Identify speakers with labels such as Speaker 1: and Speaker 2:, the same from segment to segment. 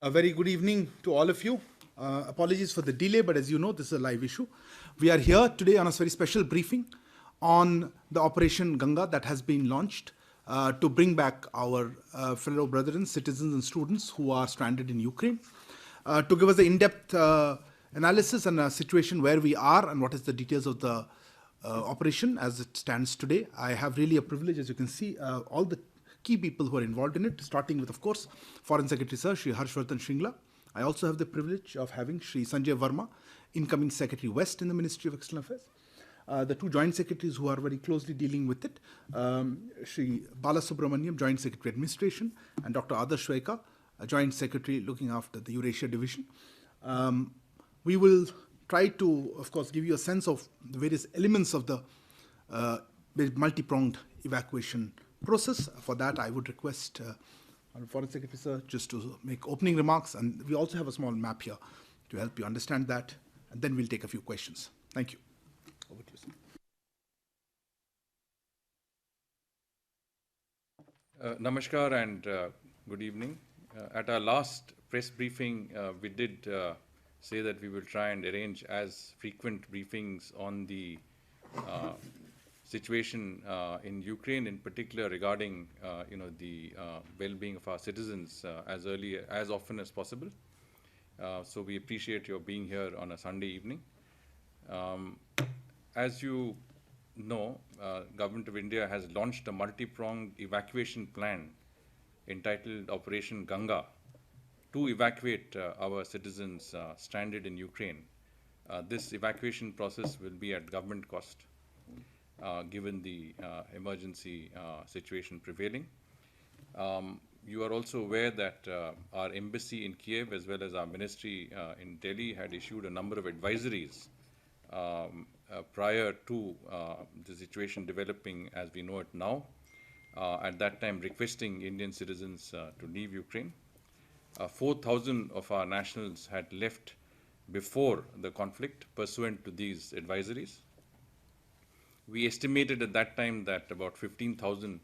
Speaker 1: A very good evening to all of you. Apologies for the delay, but as you know, this is a live issue. We are here today on a very special briefing on the Operation Ganga that has been launched to bring back our fellow brethren, citizens and students who are stranded in Ukraine. To give us an in-depth analysis and a situation where we are and what is the details of the operation as it stands today. I have really a privilege, as you can see, all the key people who are involved in it, starting with, of course, Foreign Secretary Sir, Shri Vardhan Shringla. I also have the privilege of having Shri Sanjay Verma, incoming Secretary West in the Ministry of External Affairs. The two joint secretaries who are very closely dealing with it, Shri Balasubramaniam, Joint Secretary Administration, and Dr. Adarsh Shweka, a Joint Secretary looking after the Eurasia Division. We will try to, of course, give you a sense of the various elements of the multi-pronged evacuation process. For that, I would request Foreign Secretary Sir just to make opening remarks, and we also have a small map here to help you understand that, and then we'll take a few questions. Thank you. Over to you,
Speaker 2: sir. Namaskar and good evening. At our last press briefing, we did say that we will try and arrange as frequent briefings on the situation in Ukraine, in particular regarding the well-being of our citizens as often as possible. So we appreciate your being here on a Sunday evening. As you know, Government of India has launched a multi-pronged evacuation plan entitled Operation Ganga to evacuate our citizens stranded in Ukraine. This evacuation process will be at government cost, given the emergency situation prevailing. You are also aware that our embassy in Kiev as well as our ministry in Delhi had issued a number of advisories prior to the situation developing as we know it now, at that time requesting Indian citizens to leave Ukraine. 4,000 of our nationals had left before the conflict pursuant to these advisories. We estimated at that time that about 15,000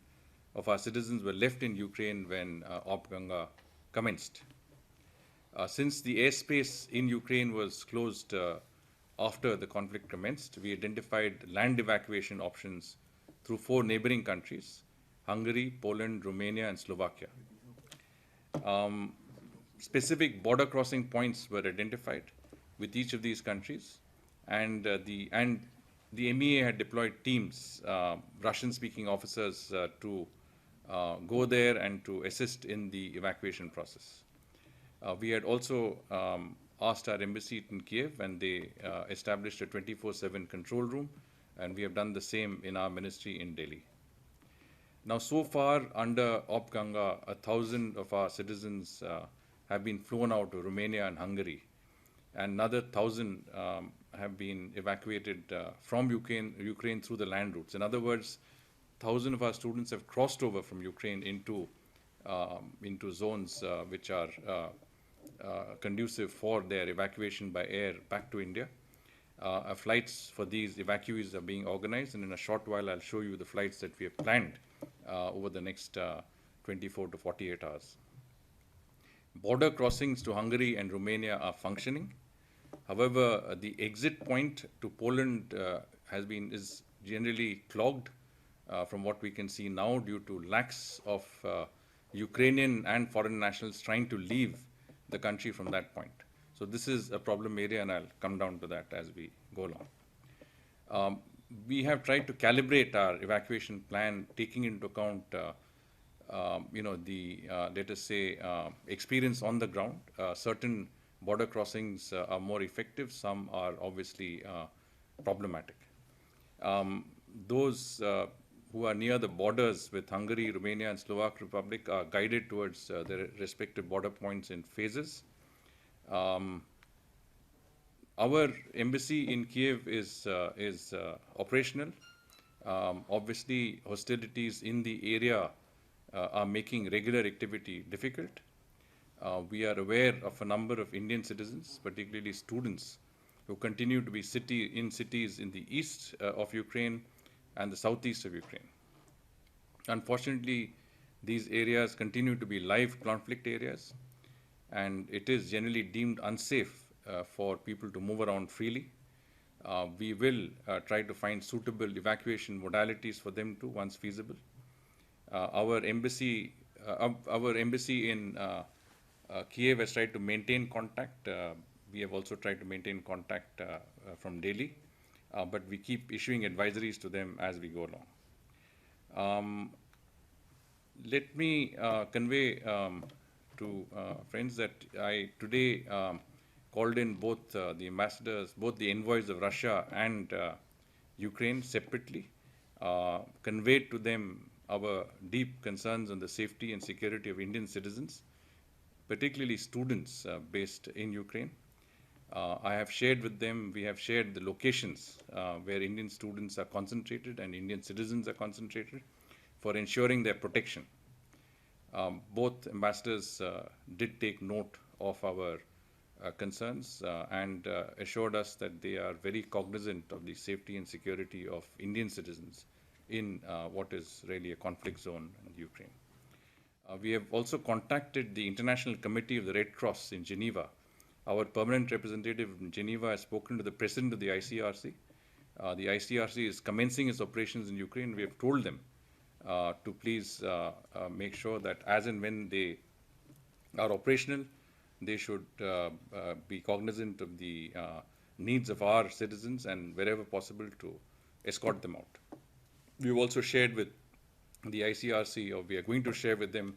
Speaker 2: of our citizens were left in Ukraine when Op Ganga commenced. Since the airspace in Ukraine was closed after the conflict commenced, we identified land evacuation options through 4 neighboring countries: Hungary, Poland, Romania, and Slovakia. Specific border crossing points were identified with each of these countries, and the MEA had deployed teams, Russian-speaking officers, to go there and to assist in the evacuation process. We had also asked our embassy in Kiev, and they established a 24/7 control room, and we have done the same in our ministry in Delhi. Now, so far, under Op Ganga, 1,000 of our citizens have been flown out to Romania and Hungary, and another 1,000 have been evacuated from Ukraine through the land routes. In other words, 1,000 of our students have crossed over from Ukraine into zones which are conducive for their evacuation by air back to India. Flights for these evacuees are being organized, and in a short while I'll show you the flights that we have planned over the next 24 to 48 hours. Border crossings to Hungary and Romania are functioning. However, the exit point to Poland is generally clogged from what we can see now due to lacks of Ukrainian and foreign nationals trying to leave the country from that point. So this is a problem area, and I'll come down to that as we go along. We have tried to calibrate our evacuation plan, taking into account let us say, experience on the ground. Certain border crossings are more effective, some are obviously problematic. Those who are near the borders with Hungary, Romania, and Slovak Republic are guided towards their respective border points in phases. Our embassy in Kiev is operational. Obviously, hostilities in the area are making regular activity difficult. We are aware of a number of Indian citizens, particularly students, who continue to be in cities in the east of Ukraine and the southeast of Ukraine. Unfortunately, these areas continue to be live conflict areas. and it is generally deemed unsafe for people to move around freely. We will try to find suitable evacuation modalities for them too, once feasible. Our embassy in Kiev has tried to maintain contact. We have also tried to maintain contact from Delhi, but we keep issuing advisories to them as we go along. Let me convey to friends that I today called in both the ambassadors, both the envoys of Russia and Ukraine separately, conveyed to them our deep concerns on the safety and security of Indian citizens, particularly students based in Ukraine. I have shared with them, we have shared the locations where Indian students are concentrated and Indian citizens are concentrated for ensuring their protection. Both ambassadors did take note of our concerns and assured us that they are very cognizant of the safety and security of Indian citizens in what is really a conflict zone in Ukraine. We have also contacted the International Committee of the Red Cross in Geneva. Our permanent representative in Geneva has spoken to the president of the ICRC. The ICRC is commencing its operations in Ukraine. We have told them to please make sure that as and when they are operational, they should be cognizant of the needs of our citizens and wherever possible to escort them out. We've also shared with the ICRC, or we are going to share with them,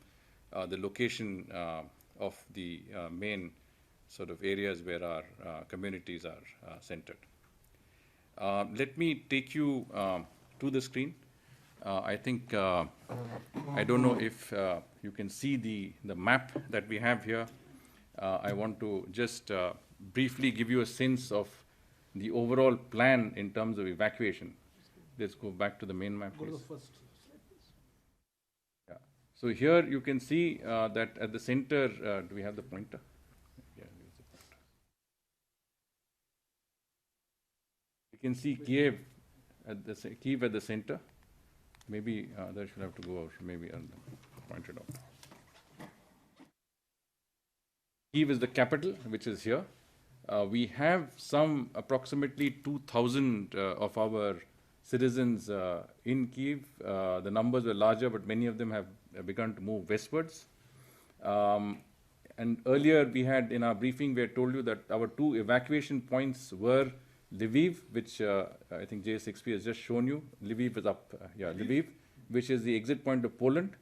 Speaker 2: the location of the main sort of areas where our communities are centered. Let me take you to the screen. I think, I don't know if you can see the map that we have here. I want to just briefly give you a sense of the overall plan in terms of evacuation. Let's go back to the main map, please. Go to the first slide, please. Yeah. So here you can see that at the center, do we have the pointer? Yeah, use the pointer. You can see Kiev at the center. Maybe that should have to go out, maybe point it out. Kiev is the capital, which is here. We have some approximately 2,000 of our citizens in Kiev. The numbers were larger, but many of them have begun to move westwards. And earlier we had, in our briefing, we had told you that our two evacuation points were Lviv, which I think JS6P has just shown you. Lviv is up, Lviv, which is the exit point of Poland.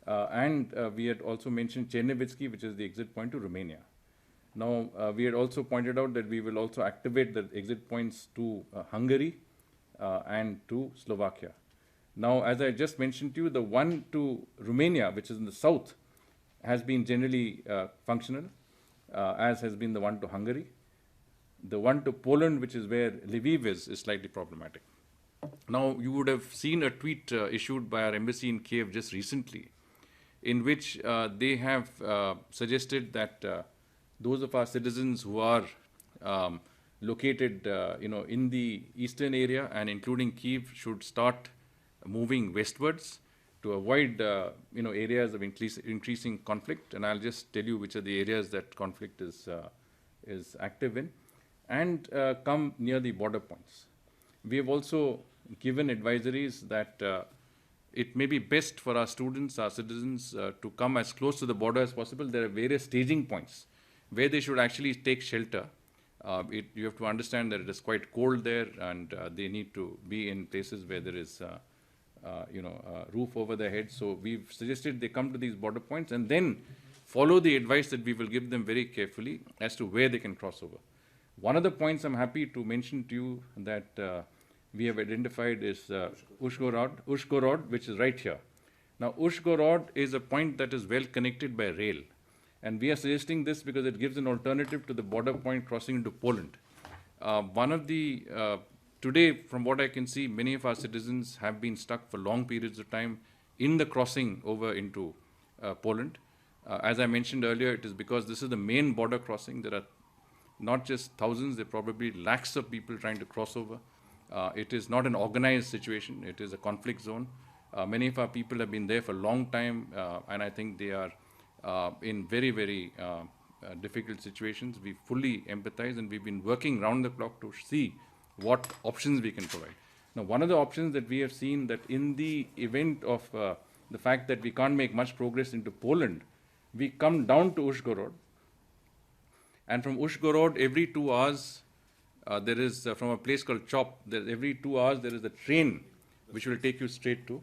Speaker 2: And we had also mentioned Chernivtsi, which is the exit point to Romania. Now, we had also pointed out that we will also activate the exit points to Hungary and to Slovakia. Now, as I just mentioned to you, the one to Romania, which is in the south, has been generally functional, as has been the one to Hungary. The one to Poland, which is where Lviv is slightly problematic. Now, you would have seen a tweet issued by our embassy in Kiev just recently, in which they have suggested that those of our citizens who are located, in the eastern area and including Kiev should start moving westwards to avoid, areas of increasing conflict. And I'll just tell you which are the areas that conflict is active in, and come near the border points. We have also given advisories that it may be best for our students, our citizens, to come as close to the border as possible. There are various staging points where they should actually take shelter. You have to understand that it is quite cold there, and they need to be in places where there is, a roof over their heads. So we've suggested they come to these border points and then follow the advice that we will give them very carefully as to where they can cross over. One of the points I'm happy to mention to you that we have identified is Uzhhorod, which is right here. Now, Uzhhorod is a point that is well connected by rail. And we are suggesting this because it gives an alternative to the border point crossing into Poland. Today, from what I can see, many of our citizens have been stuck for long periods of time in the crossing over into Poland. As I mentioned earlier, it is because this is the main border crossing. There are not just thousands, there are probably lakhs of people trying to cross over. It is not an organized situation. It is a conflict zone. Many of our people have been there for a long time, and I think they are in very, very difficult situations. We fully empathize, and we've been working round the clock to see what options we can provide. Now, one of the options that we have seen that in the event of the fact that we can't make much progress into Poland, we come down to Uzhgorod, and from Uzhgorod, every 2 hours, there is, from a place called Chop, every 2 hours there is a train which will take you straight to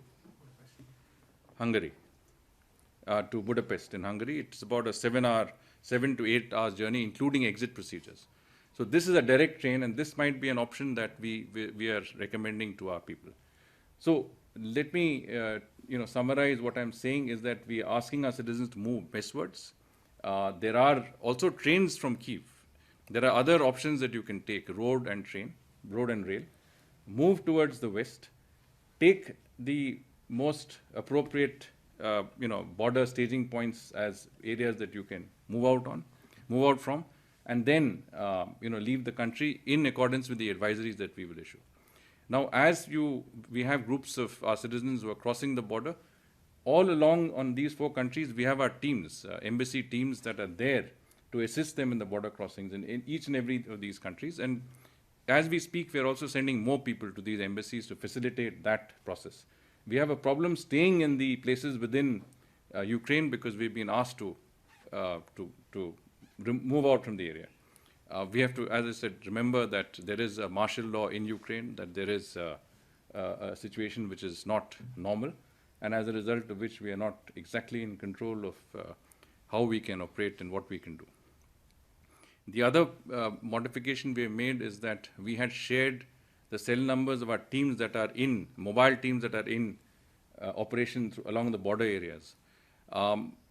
Speaker 2: Hungary, to Budapest in Hungary. It's about a 7 to 8 hours journey, including exit procedures. So this is a direct train, and this might be an option that we are recommending to our people. So let me summarize what I'm saying is that we are asking our citizens to move westwards. There are also trains from Kyiv. There are other options that you can take, road and rail. Move towards the west. Take the most appropriate border staging points as areas that you can move out from, and then leave the country in accordance with the advisories that we will issue. Now, we have groups of our citizens who are crossing the border. All along on these 4 countries, we have our teams, embassy teams that are there to assist them in the border crossings in each and every of these countries. And as we speak, we are also sending more people to these embassies to facilitate that process. We have a problem staying in the places within Ukraine because we've been asked to move out from the area. We have to, as I said, remember that there is a martial law in Ukraine, that there is a situation which is not normal, and as a result of which we are not exactly in control of how we can operate and what we can do. The other modification we have made is that we had shared the cell numbers of our teams that are in, mobile teams that are in operations along the border areas.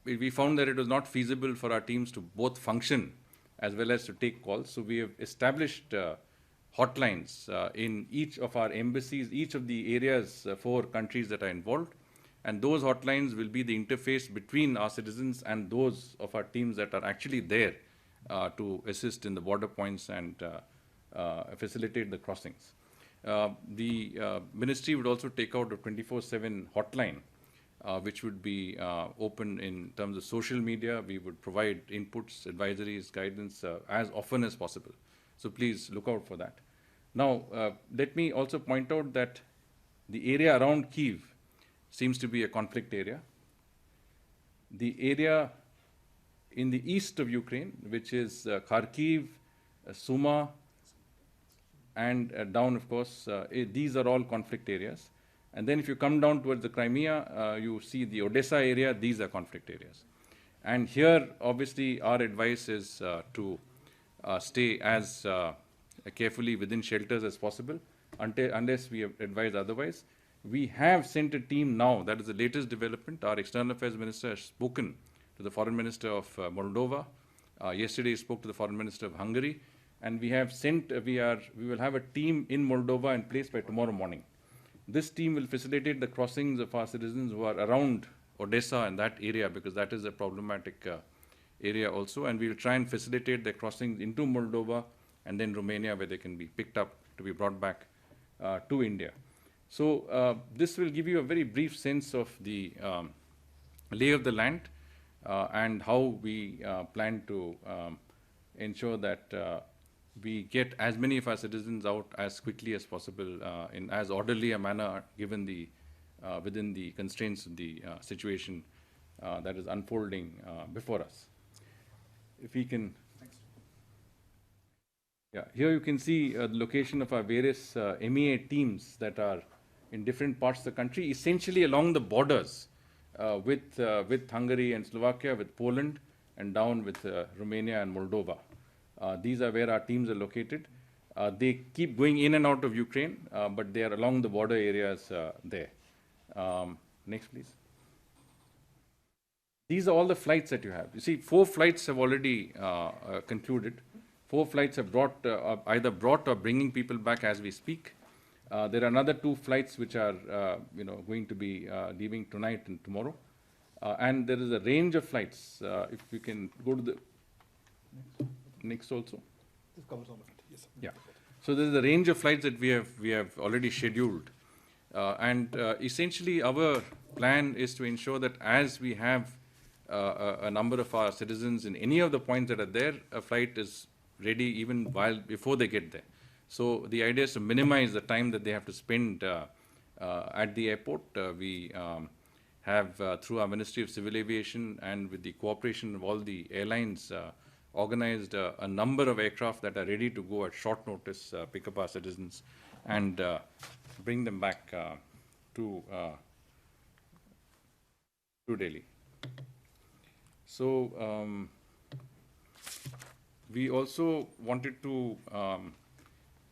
Speaker 2: We found that it was not feasible for our teams to both function as well as to take calls. So we have established hotlines in each of our embassies, each of the areas, 4 countries that are involved. And those hotlines will be the interface between our citizens and those of our teams that are actually there to assist in the border points and facilitate the crossings. The ministry would also take out a 24/7 hotline, which would be open in terms of social media. We would provide inputs, advisories, guidance as often as possible. So please look out for that. Now, let me also point out that the area around Kyiv seems to be a conflict area. The area in the east of Ukraine, which is Kharkiv, Suma, and down, of course, these are all conflict areas. And then if you come down towards the Crimea, you see the Odessa area, these are conflict areas. And here, obviously, our advice is to stay as carefully within shelters as possible, unless we advise otherwise. We have sent a team now, that is the latest development. Our External Affairs Minister has spoken to the Foreign Minister of Moldova. Yesterday he spoke to the Foreign Minister of Hungary. And we have sent, we will have a team in Moldova in place by tomorrow morning. This team will facilitate the crossings of our citizens who are around Odessa and that area, because that is a problematic area also. And we will try and facilitate their crossings into Moldova and then Romania, where they can be picked up to be brought back to India. So this will give you a very brief sense of the lay of the land and how we plan to ensure that we get as many of our citizens out as quickly as possible in as orderly a manner, given the within the constraints of the situation that is unfolding before us. If we can, yeah, here you can see the location of our various MEA teams that are in different parts of the country, essentially along the borders with Hungary and Slovakia, with Poland, and down with Romania and Moldova. These are where our teams are located. They keep going in and out of Ukraine, but they are along the border areas there. Next, please. These are all the flights that you have. You see, 4 flights have already concluded. 4 flights have either brought or bringing people back as we speak. There are another 2 flights which are going to be leaving tonight and tomorrow. And there is a range of flights. If you can go to the next also.
Speaker 1: This covers all of it. Yes, sir.
Speaker 2: Yeah. So there is a range of flights that we have already scheduled. And essentially our plan is to ensure that as we have a number of our citizens in any of the points that are there, a flight is ready even before they get there. So the idea is to minimize the time that they have to spend at the airport. We have, through our Ministry of Civil Aviation and with the cooperation of all the airlines, organized a number of aircraft that are ready to go at short notice, pick up our citizens and bring them back to Delhi. So we also wanted to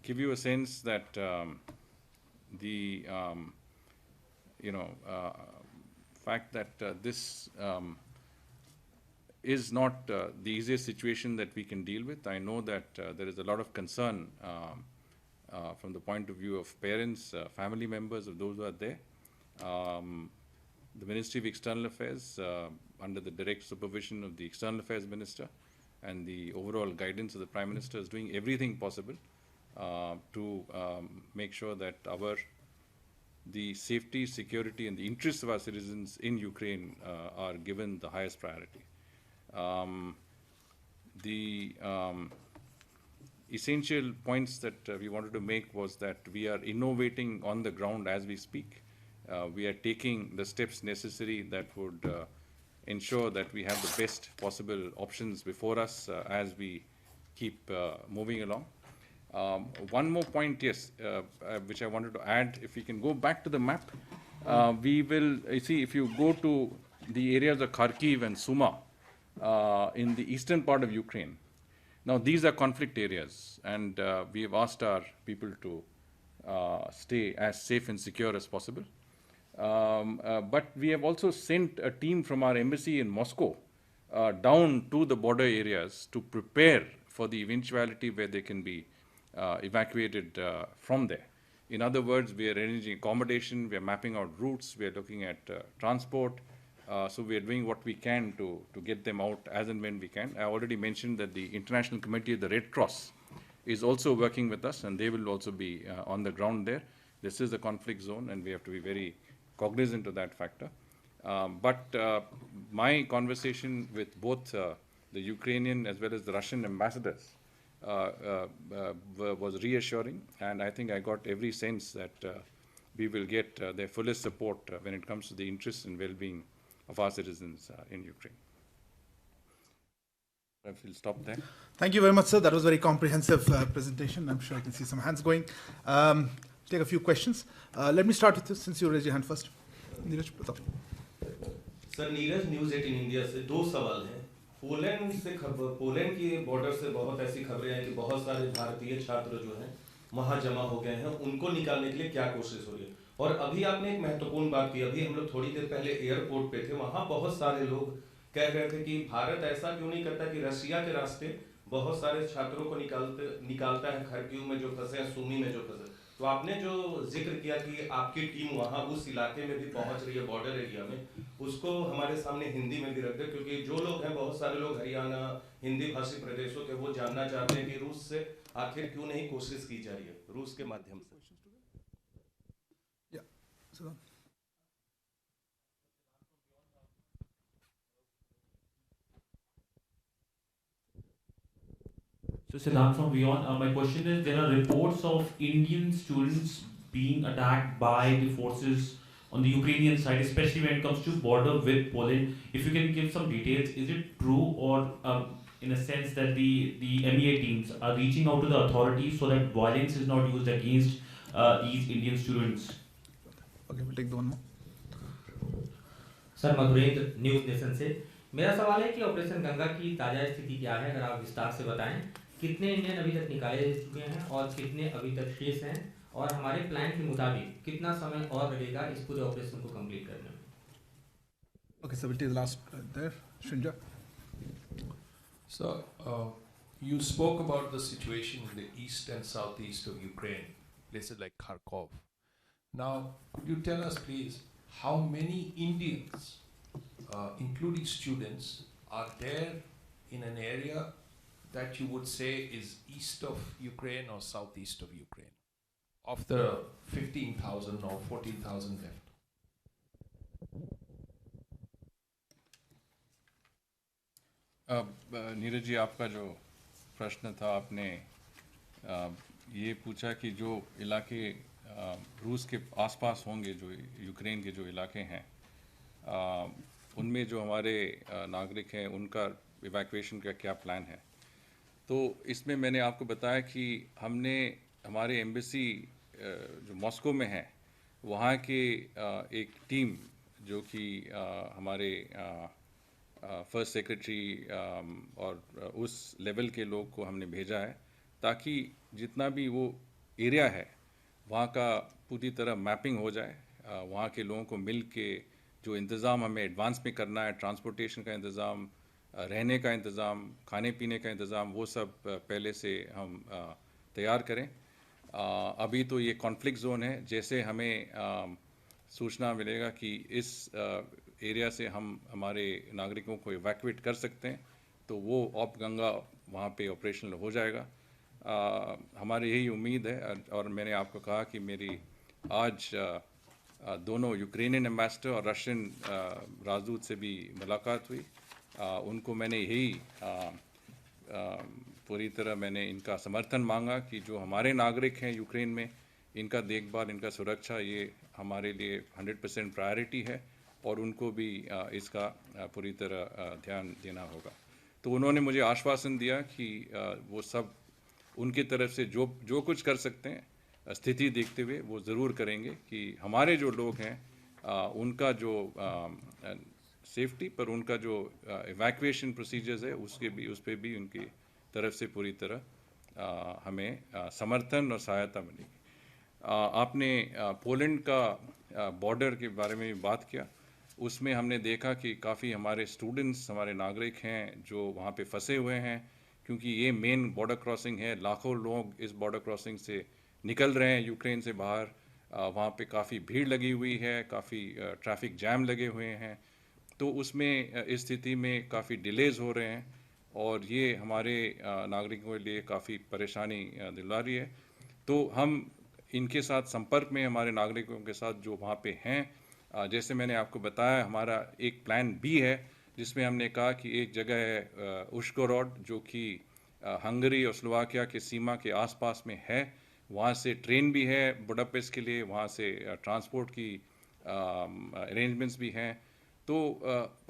Speaker 2: give you a sense that the fact that this is not the easiest situation that we can deal with. I know that there is a lot of concern from the point of view of parents, family members of those who are there. The Ministry of External Affairs, under the direct supervision of the External Affairs Minister and the overall guidance of the Prime Minister, is doing everything possible to make sure that the safety, security, and the interests of our citizens in Ukraine are given the highest priority. The essential points that we wanted to make was that we are innovating on the ground as we speak. We are taking the steps necessary that would ensure that we have the best possible options before us as we keep moving along. One more point, yes, which I wanted to add. If we can go back to the map, we will see if you go to the areas of Kharkiv and Suma in the eastern part of Ukraine. Now, these are conflict areas, and we have asked our people to stay as safe and secure as possible. But we have also sent a team from our embassy in Moscow down to the border areas to prepare for the eventuality where they can be evacuated from there. In other words, we are arranging accommodation, we are mapping out routes, we are looking at transport. So we are doing what we can to get them out as and when we can. I already mentioned that the International Committee of the Red Cross is also working with us, and they will also be on the ground there. This is a conflict zone, and we have to be very cognizant of that factor. But my conversation with both the Ukrainian as well as the Russian ambassadors was reassuring, and I think I got every sense that we will get their fullest support when it comes to the interests and well-being of our citizens in Ukraine. I will stop there.
Speaker 1: Thank you very much, sir. That was a very comprehensive presentation. I'm sure I can see some hands going. Take a few questions. Let me start with this, since you raised your hand first. Neeraj, बताओ.
Speaker 3: Sir, Neeraj news 18 India से दो सवाल हैं. Poland की border से बहुत ऐसी खबरें हैं कि बहुत सारे भारतीय छात्र जो हैं वहां जमा हो गए हैं. उनको निकालने के लिए क्या कोशिश हो रही है? और अभी आपने एक महत्वपूर्ण बात की. अभी हम लोग थोड़ी देर पहले एयरपोर्ट पे थे, वहां बहुत सारे लोग कह रहे थे कि भारत ऐसा क्यों नहीं करता कि रशिया के रास्ते बहुत सारे छात्रों को निकालता है, खार्किव में जो फंसे हैं, सूमी में जो फंसे. तो आपने जो जिक्र किया कि आपकी टीम वहां उस इलाके में भी पहुंच रही है, बॉर्डर एरिया में, उसको हमारे सामने हिंदी में भी रख दे, क्योंकि जो लोग हैं, बहुत सारे लोग हरियाणा, हिंदी भाषी प्रदेशों के, वो जानना चाहते हैं कि रूस से आखिर क्यों नहीं कोशिश की जा रही है, रूस के माध्यम से.
Speaker 4: So Siddharth from Beyond, my question is, there are reports of Indian students being attacked by the forces on the Ukrainian side, especially when it comes to border with Poland. If you can give some details, is it true, or in a sense that the MEA teams are reaching out to the authorities so that violence is not used against these Indian students?
Speaker 1: Okay, we'll take the one more.
Speaker 5: Sir, Madhurendra news nation से. मेरा सवाल है कि operation Ganga की ताज़ा स्थिति क्या है, अगर आप विस्तार से बताएं. कितने इंडियन अभी तक निकाले जा चुके हैं और कितने अभी तक शेष हैं, और हमारे प्लान के मुताबिक कितना समय और लगेगा इस पूरे ऑपरेशन को कंप्लीट करने में?
Speaker 1: Okay, so we'll take the last there. Shringla.
Speaker 6: So, you spoke about the situation in the east and southeast of Ukraine, places like Kharkov. Now, could you tell us, please, how many Indians, including students, are there in an area that you would say is east of Ukraine or southeast of Ukraine, of the 15,000 or 14,000 left?
Speaker 2: Neeraj ji, आपका जो प्रश्न था, आपने ये पूछा कि जो इलाके रूस के आसपास होंगे, जो यूक्रेन के जो इलाके हैं, उनमें जो हमारे नागरिक हैं, उनका इवैक्यूएशन का क्या प्लान है। तो इसमें मैंने आपको बताया कि हमने हमारे एम्बेसी जो मॉस्को में है, वहाँ के एक टीम जो कि हमारे फर्स्ट सेक्रेटरी और उस लेवल के लोग को हमने भेजा है, ताकि जितना भी वो एरिया है वहाँ का पूरी तरह मैपिंग हो जाए। वहाँ के लोगों को मिल के जो इंतज़ाम हमें एडवांस में करना है, ट्रांसपोर्टेशन का इंतज़ाम, रहने का इंतज़ाम, खाने पीने का इंतज़ाम, वो सब पहले से हम तैयार करें। अभी तो ये कॉन्फ्लिक्ट जोन है। जैसे हमें सूचना मिलेगा कि इस एरिया से हम हमारे नागरिकों को इवैक्यूएट कर सकते हैं, तो वो ऑप गंगा वहाँ पे ऑपरेशनल हो जाएगा। हमारी यही उम्मीद है। और मैंने आपको कहा कि मेरी आज दोनों यूक्रेनियन एम्बेसडर और रशियन राजदूत से भी मुलाकात हुई। उनको मैंने यही पूरी तरह मैंने इनका समर्थन मांगा कि जो हमारे नागरिक हैं यूक्रेन में, इनका देखभाल, इनका सुरक्षा, ये हमारे लिए 100% प्रायोरिटी है और उनको भी इसका पूरी तरह ध्यान देना होगा। तो उन्होंने मुझे आश्वासन दिया कि वो सब उनकी तरफ से जो जो कुछ कर सकते हैं स्थिति देखते हुए वो ज़रूर करेंगे, कि हमारे जो लोग हैं उनका जो सेफ्टी पर उनका जो इवैक्यूएशन प्रोसीजर्स है उस पर भी उनकी तरफ से पूरी तरह हमें समर्थन और सहायता मिलेगी। आपने पोलैंड का बॉर्डर के बारे में भी बात किया। उसमें हमने देखा कि काफ़ी हमारे स्टूडेंट्स, हमारे नागरिक हैं जो वहाँ पे फंसे हुए हैं, क्योंकि ये मेन बॉर्डर क्रॉसिंग है। लाखों लोग इस बॉर्डर क्रॉसिंग से निकल रहे हैं यूक्रेन से बाहर। वहाँ पे काफ़ी भीड़ लगी हुई है, काफ़ी ट्रैफिक जैम लगे हुए हैं। तो उसमें इस स्थिति में काफ़ी डिलेज़ हो रहे हैं और ये हमारे नागरिकों के लिए काफ़ी परेशानी दिला रही है। तो हम इनके साथ संपर्क में, हमारे नागरिकों के साथ जो वहाँ पे हैं, जैसे मैंने आपको बताया, हमारा एक प्लान भी है जिसमें हमने कहा कि एक जगह है उश्कोरोड, जो कि हंगरी और स्लोवाकिया के सीमा के आसपास में है। वहाँ से ट्रेन भी है बुडापेस्ट के लिए, वहाँ से ट्रांसपोर्ट की अरेंजमेंट्स भी हैं। तो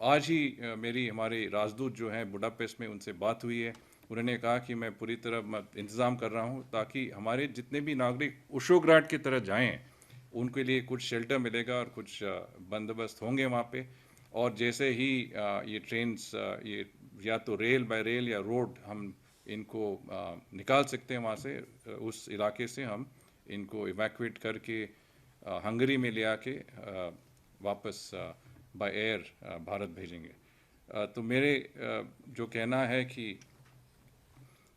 Speaker 2: आज ही मेरी हमारे राजदूत जो हैं बुडापेस्ट में, उनसे बात हुई है। उन्होंने कहा कि मैं पूरी तरह इंतज़ाम कर रहा हूँ ताकि हमारे जितने भी नागरिक उशोग्राड की तरह जाएं, उनके लिए कुछ शेल्टर मिलेगा और कुछ बंदोबस्त होंगे वहाँ पे। और जैसे ही ये ट्रेन्स, ये या तो रेल बाय रेल या रोड, हम इनको निकाल सकते हैं वहाँ से, उस इलाके से हम इनको इवैक्यूएट करके हंगरी में ले आके वापस बाय एयर भारत भेजेंगे। तो मेरे जो कहना है कि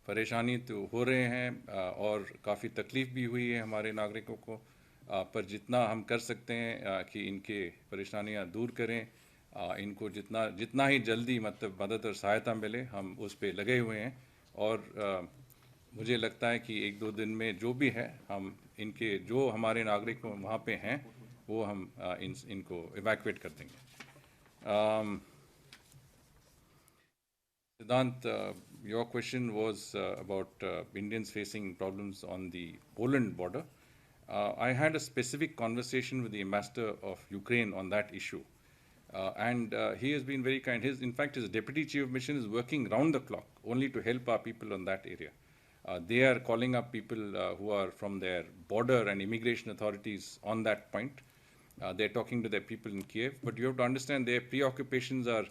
Speaker 2: परेशानी तो हो रहे हैं और काफ़ी तकलीफ़ भी हुई है हमारे नागरिकों को, पर जितना हम कर सकते हैं कि इनके परेशानियां दूर करें, इनको जितना ही जल्दी मतलब मदद और सहायता मिले, हम उस पर लगे हुए हैं। और मुझे लगता है कि 1-2 दिन में जो भी है, हम इनके जो हमारे नागरिक वहाँ पे हैं वो हम इनको इवैक्यूएट कर देंगे। Siddhant, your question was about Indians facing problems on the Poland border. I had a specific conversation with the ambassador of Ukraine on that issue. And he has been very kind. In fact, his deputy chief of mission is working round the clock only to help our people on that area. They are calling up people who are from their border and immigration authorities on that point. They're talking to their people in Kiev. But you have to understand their preoccupations are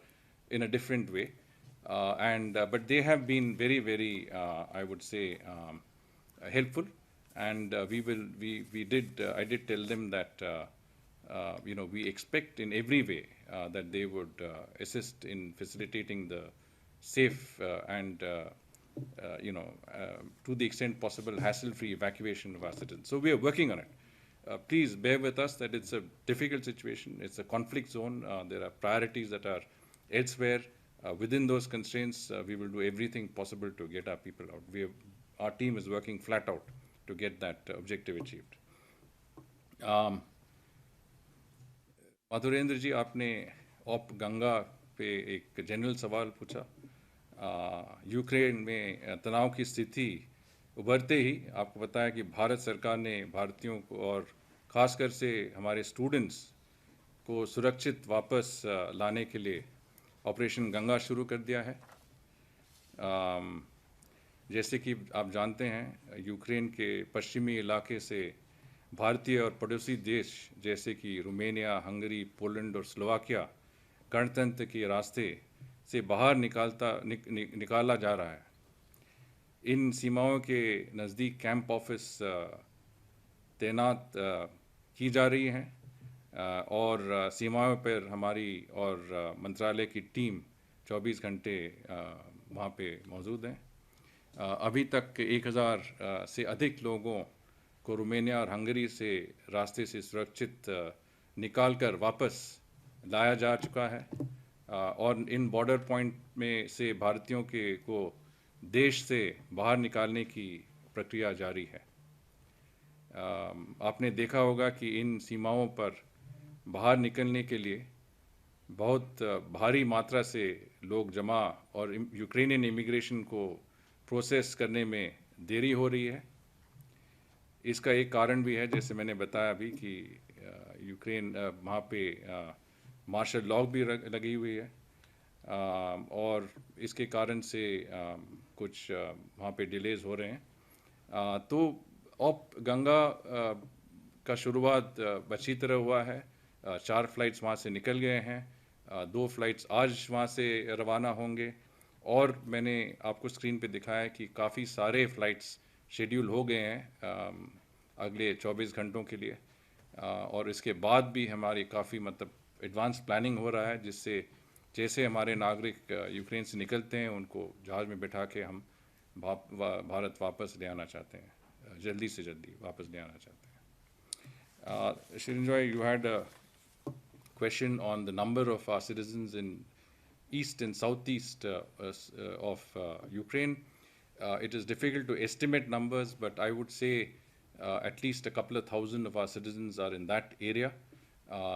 Speaker 2: in a different way. But they have been very, very, I would say, helpful. And I did tell them that, we expect in every way that they would assist in facilitating the safe and, to the extent possible, hassle-free evacuation of our citizens. So we are working on it. Please bear with us that it's a difficult situation. It's a conflict zone. There are priorities that are elsewhere. Within those constraints, we will do everything possible to get our people out. Our team is working flat out to get that objective achieved. माधुरेंद्र जी, आपने op Ganga पे एक general सवाल पूछा। Ukraine में तनाव की स्थिति उभरते ही आपको पता है कि भारत सरकार ने भारतीयों को और ख़ासकर से हमारे स्टूडेंट्स को सुरक्षित वापस लाने के लिए ऑपरेशन गंगा शुरू कर दिया है। जैसे कि आप जानते हैं, यूक्रेन के पश्चिमी इलाके से भारतीय और पड़ोसी देश जैसे कि रोमेनिया, हंगरी, पोलैंड और स्लोवाकिया गणतंत्र के रास्ते से बाहर निकाला जा रहा है। इन सीमाओं के नज़दीक कैंप ऑफिस तैनात की जा रही हैं और सीमाओं पर हमारी और मंत्रालय की टीम 24 घंटे वहाँ पे मौजूद हैं। अभी तक 1000 से अधिक लोगों को रोमेनिया और हंगरी से रास्ते से सुरक्षित निकाल कर वापस लाया जा चुका है और इन बॉर्डर पॉइंट में से भारतीयों को देश से बाहर निकालने की प्रक्रिया जारी है। आपने देखा होगा कि इन सीमाओं पर बाहर निकलने के लिए बहुत भारी मात्रा से लोग जमा और यूक्रेनियन इमिग्रेशन को प्रोसेस करने में देरी हो रही है। इसका एक कारण भी है, जैसे मैंने बताया अभी, कि यूक्रेन वहाँ पे मार्शल लॉ भी लगी हुई है और इसके कारण से कुछ वहाँ पे डिलेज हो रहे हैं। तो अब गंगा का शुरुआत अच्छी तरह हुआ है। 4 फ्लाइट्स वहाँ से निकल गए हैं, 2 फ्लाइट्स आज वहाँ से रवाना होंगे और मैंने आपको स्क्रीन पे दिखाया कि काफ़ी सारे फ्लाइट्स शेड्यूल हो गए हैं अगले 24 घंटों के लिए और इसके बाद भी हमारी काफ़ी मतलब एडवांस प्लानिंग हो रहा है, जिससे जैसे हमारे नागरिक यूक्रेन से निकलते हैं उनको जहाज़ में बैठा के हम भारत वापस ले आना चाहते हैं, जल्दी से जल्दी वापस ले आना चाहते हैं। Shrinjoy, you had a question on the number of our citizens in east and southeast of Ukraine. It is difficult to estimate numbers, but I would say at least a couple of thousand of our citizens are in that area,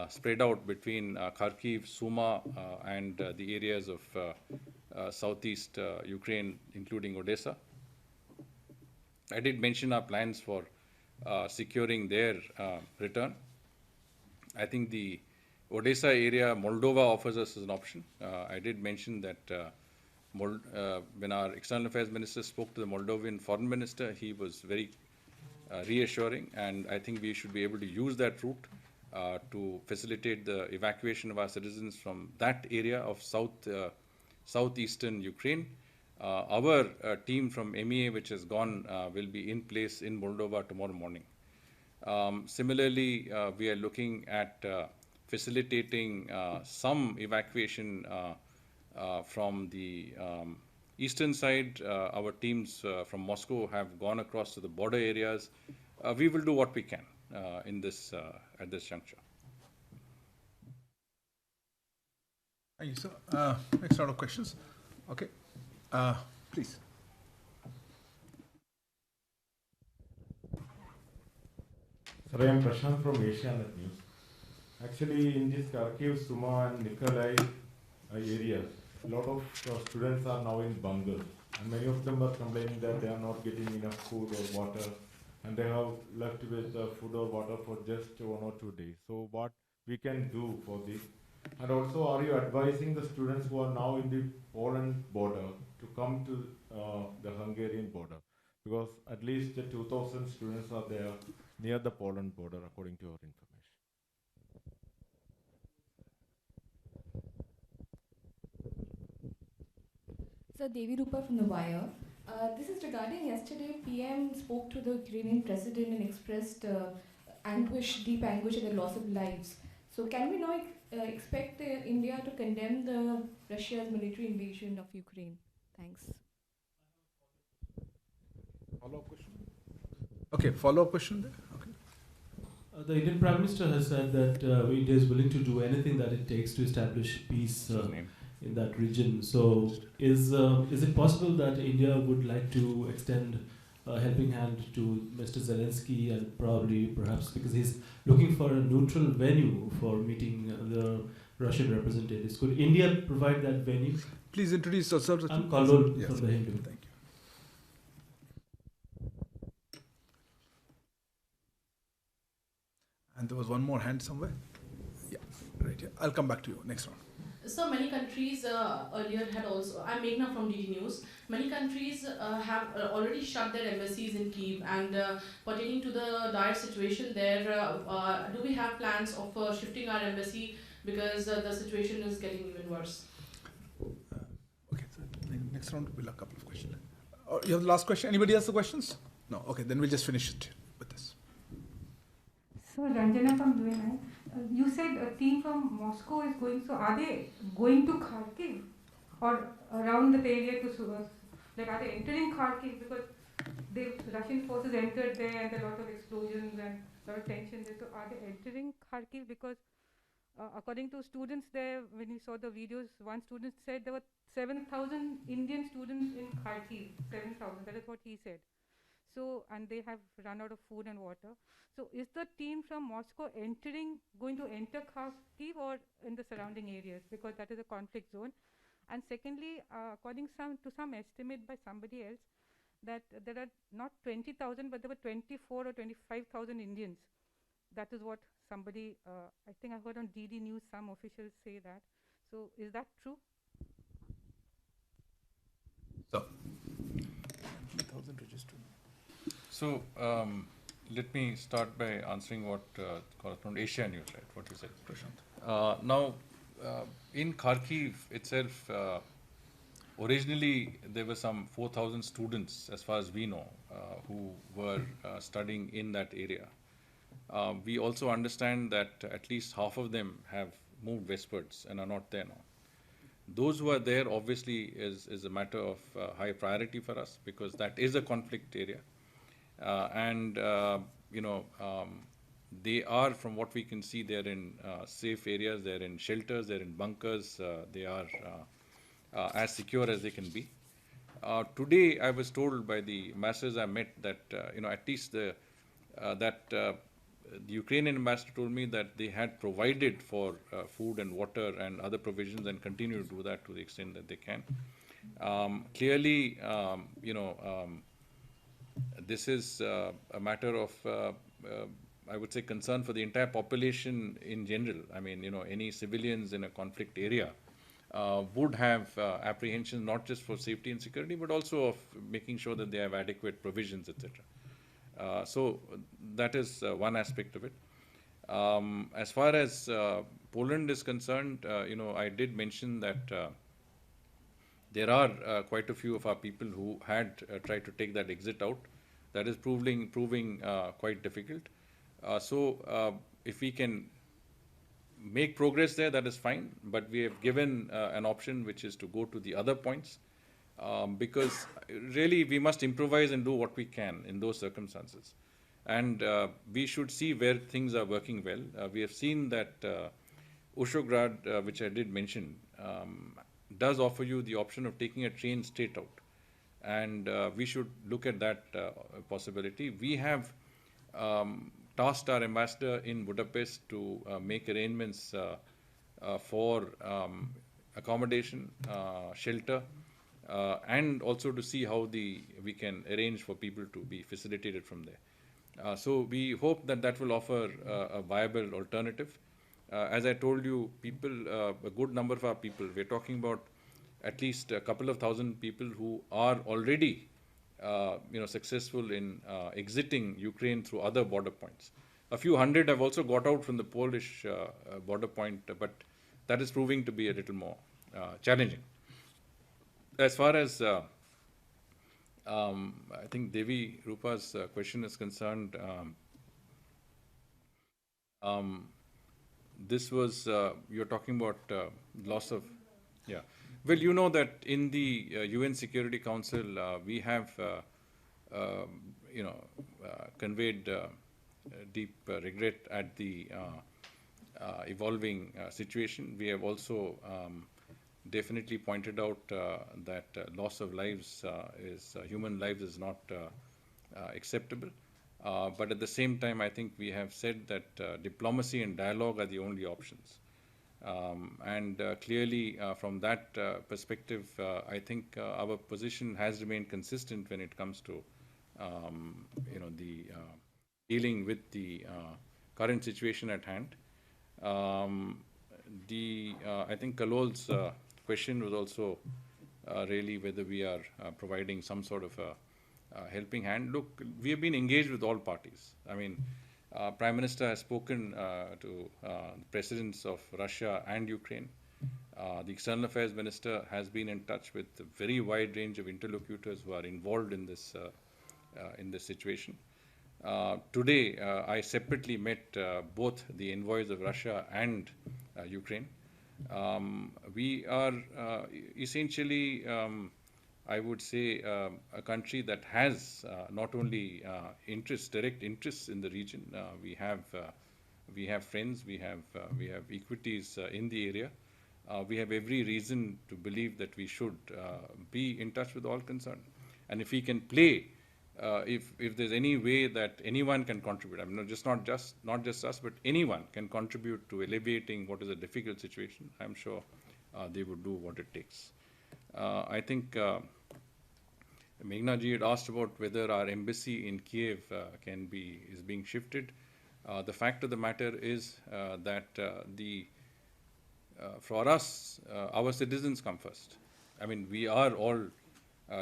Speaker 2: spread out between Kharkiv, Suma, and the areas of southeast Ukraine, including Odessa. I did mention our plans for securing their return. I think the Odessa area, Moldova offers us as an option. I did mention that when our External Affairs Minister spoke to the Moldovan Foreign Minister, he was very reassuring, and I think we should be able to use that route to facilitate the evacuation of our citizens from that area of southeastern Ukraine. Our team from MEA, which has gone, will be in place in Moldova tomorrow morning. Similarly, we are looking at facilitating some evacuation from the eastern side. Our teams from Moscow have gone across to the border areas. We will do what we can in this at this juncture.
Speaker 1: Thank you, sir. Next round of questions. Okay, please.
Speaker 7: Sir, I am Prashant from Asianet News. Actually, in this Kharkiv, Suma and Nikolai areas, a lot of students are now in bungalows, and many of them are complaining that they are not getting enough food or water, and they have left with food or water for just 1 or 2 days. So what we can do for this? And also, are you advising the students who are now in the Poland border to come to the Hungarian border? Because at least 2,000 students are there near the Poland border, according to your information.
Speaker 8: Sir, Devi Rupa from The Wire. This is regarding yesterday, PM spoke to the Ukrainian president and expressed anguish, deep anguish at the loss of lives. So can we now expect India to condemn the Russia's military invasion of Ukraine? Thanks.
Speaker 1: Follow-up question? Okay, follow-up question there? Okay.
Speaker 9: The Indian Prime Minister has said that India is willing to do anything that it takes to establish peace in that region. So, is it possible that India would like to extend a helping hand to Mr. Zelensky, and perhaps because he's looking for a neutral venue for meeting the Russian representatives. Could India provide that venue?
Speaker 1: Please introduce yourself.
Speaker 9: I'm Kallol
Speaker 1: Yes.
Speaker 9: from the Hindu.
Speaker 1: Thank you. And there was one more hand somewhere. Yeah, right here. I'll come back to you next round.
Speaker 10: So many countries earlier had also, I'm Meghna from DD News, many countries have already shut their embassies in Kyiv, and pertaining to the dire situation there, do we have plans of shifting our embassy because the situation is getting even worse?
Speaker 1: Okay, so next round we'll have a couple of questions. You have the last question? Anybody else the questions? No, okay, then we'll just finish it with this.
Speaker 11: So Ranjana from UNI, you said a team from Moscow is going, so are they going to Kharkiv or around the area to, like are they entering Kharkiv, because the Russian forces entered there and a lot of explosions and a lot of tension there, so are they entering Kharkiv? Because according to students there, when we saw the videos, one student said there were 7,000 Indian students in Kharkiv, 7,000, that is what he said. So, and they have run out of food and water. So, is the team from Moscow going to enter Kharkiv or in the surrounding areas, because that is a conflict zone? And secondly, according to some estimate by somebody else, that there are not 20,000, but there were 24 or 25,000 Indians. That is what somebody, I think I heard on DD News, some officials say that. So, is that true?
Speaker 1: So, 20,000 registered.
Speaker 2: So, let me start by answering what correspondent Asia News, right, what you said.
Speaker 1: Prashant.
Speaker 2: Now, in Kharkiv itself, originally there were some 4,000 students, as far as we know, who were studying in that area. We also understand that at least half of them have moved westwards and are not there now. Those who are there obviously is a matter of high priority for us, because that is a conflict area. They are, from what we can see, they're in safe areas, they're in shelters, they're in bunkers, they are as secure as they can be. Today, I was told by the ambassadors I met that, at least the Ukrainian ambassador told me that they had provided for food and water and other provisions and continue to do that to the extent that they can. Clearly, this is a matter of, I would say, concern for the entire population in general. I mean, any civilians in a conflict area would have apprehensions not just for safety and security, but also of making sure that they have adequate provisions, etc. So that is one aspect of it. As far as Poland is concerned, I did mention that there are quite a few of our people who had tried to take that exit out. That is proving quite difficult. So if we can make progress there, that is fine. But we have given an option, which is to go to the other points, because really we must improvise and do what we can in those circumstances. And we should see where things are working well. We have seen that Ushrograd, which I did mention, does offer you the option of taking a train straight out. And we should look at that possibility. We have tasked our ambassador in Budapest to make arrangements for accommodation, shelter, and also to see how we can arrange for people to be facilitated from there. So we hope that will offer a viable alternative. As I told you, a good number of our people, we're talking about at least a couple of thousand people who are already successful in exiting Ukraine through other border points. A few hundred have also got out from the Polish border point, but that is proving to be a little more challenging. As far as I think Devi Rupa's question is concerned, this was, you're talking about loss of, yeah. Well, you know that in the UN Security Council, we have, conveyed deep regret at the evolving situation. We have also definitely pointed out that loss of lives human lives is not acceptable. But at the same time, I think we have said that diplomacy and dialogue are the only options. And clearly, from that perspective, I think our position has remained consistent when it comes to, the dealing with the current situation at hand. I think Kalol's question was also really whether we are providing some sort of a helping hand. Look, we have been engaged with all parties. I mean, Prime Minister has spoken to the presidents of Russia and Ukraine. The External Affairs Minister has been in touch with a very wide range of interlocutors who are involved in this situation. Today, I separately met both the envoys of Russia and Ukraine. We are essentially, I would say, a country that has not only direct interests in the region. We have friends, we have equities in the area. We have every reason to believe that we should be in touch with all concerned. And if we can play, if there's any way that anyone can contribute, I mean, not just us, but anyone can contribute to alleviating what is a difficult situation, I'm sure they would do what it takes. I think Meghna ji had asked about whether our embassy in Kiev is being shifted. The fact of the matter is that for us, our citizens come first. I mean, we are all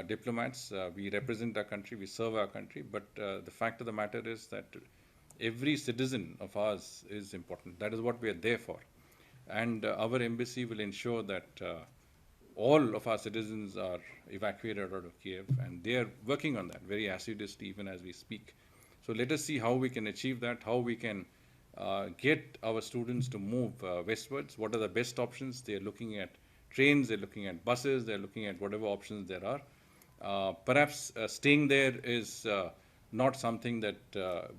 Speaker 2: diplomats. We represent our country. We serve our country. But the fact of the matter is that every citizen of ours is important. That is what we are there for. And our embassy will ensure that all of our citizens are evacuated out of Kiev, and they are working on that very assiduously even as we speak. So let us see how we can achieve that, how we can get our students to move westwards. What are the best options? They are looking at trains, they're looking at buses, they're looking at whatever options there are. Perhaps staying there is not something that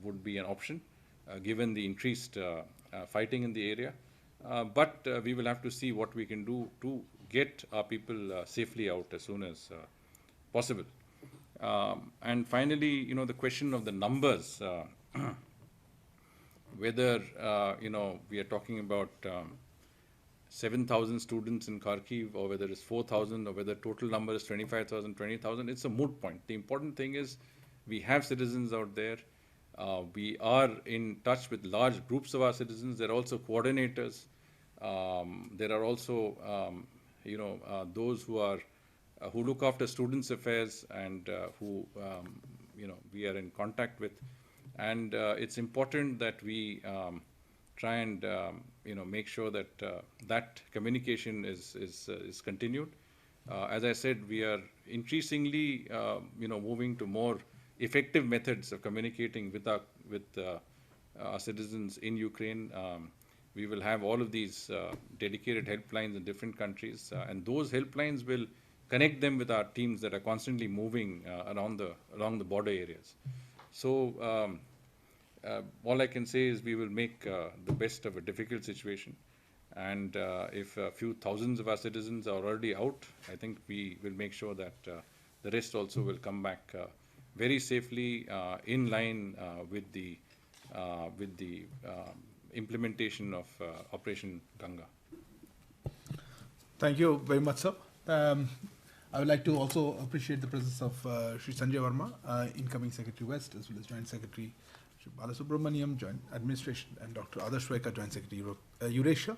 Speaker 2: would be an option, given the increased fighting in the area. But we will have to see what we can do to get our people safely out as soon as possible. And finally, the question of the numbers, whether, we are talking about 7,000 students in Kharkiv, or whether it's 4,000, or whether total number is 25,000, 20,000, it's a moot point. The important thing is we have citizens out there. We are in touch with large groups of our citizens. There are also coordinators. There are also, those who look after students' affairs and who, we are in contact with. And it's important that we try and, make sure that that communication is continued. As I said, we are increasingly, moving to more effective methods of communicating with our citizens in Ukraine. We will have all of these dedicated helplines in different countries, and those helplines will connect them with our teams that are constantly moving along the border areas. So all I can say is we will make the best of a difficult situation. And if a few thousands of our citizens are already out, I think we will make sure that the rest also will come back very safely in line with the implementation of Operation Ganga.
Speaker 1: Thank you very much, sir. I would like to also appreciate the presence of Shri Sanjay Verma, incoming Secretary West, as well as Joint Secretary Shri Balasubramaniam, Joint Administration, and Dr. Adarsh Waika, Joint Secretary Eurasia.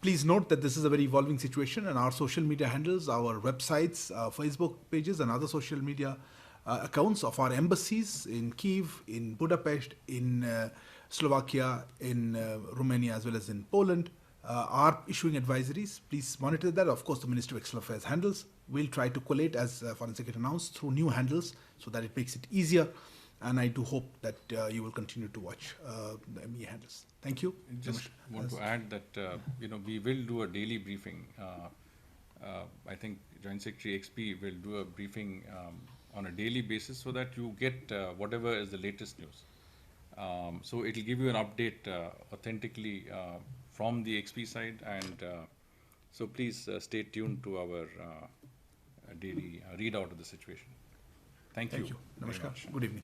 Speaker 1: Please note that this is a very evolving situation, and our social media handles, our websites, Facebook pages, and other social media accounts of our embassies in Kyiv, in Budapest, in Slovakia, in Romania, as well as in Poland, are issuing advisories. Please monitor that. Of course, the Ministry of External Affairs handles. We'll try to collate, as Foreign Secretary announced, through new handles so that it makes it easier. And I do hope that you will continue to watch the MEA handles. Thank you.
Speaker 2: Just want to add that we will do a daily briefing. I think Joint Secretary XP will do a briefing on a daily basis so that you get whatever is the latest news. So it will give you an update authentically from the XP side, and so please stay tuned to our daily readout of the situation. Thank you.
Speaker 1: Namaskar. Good evening.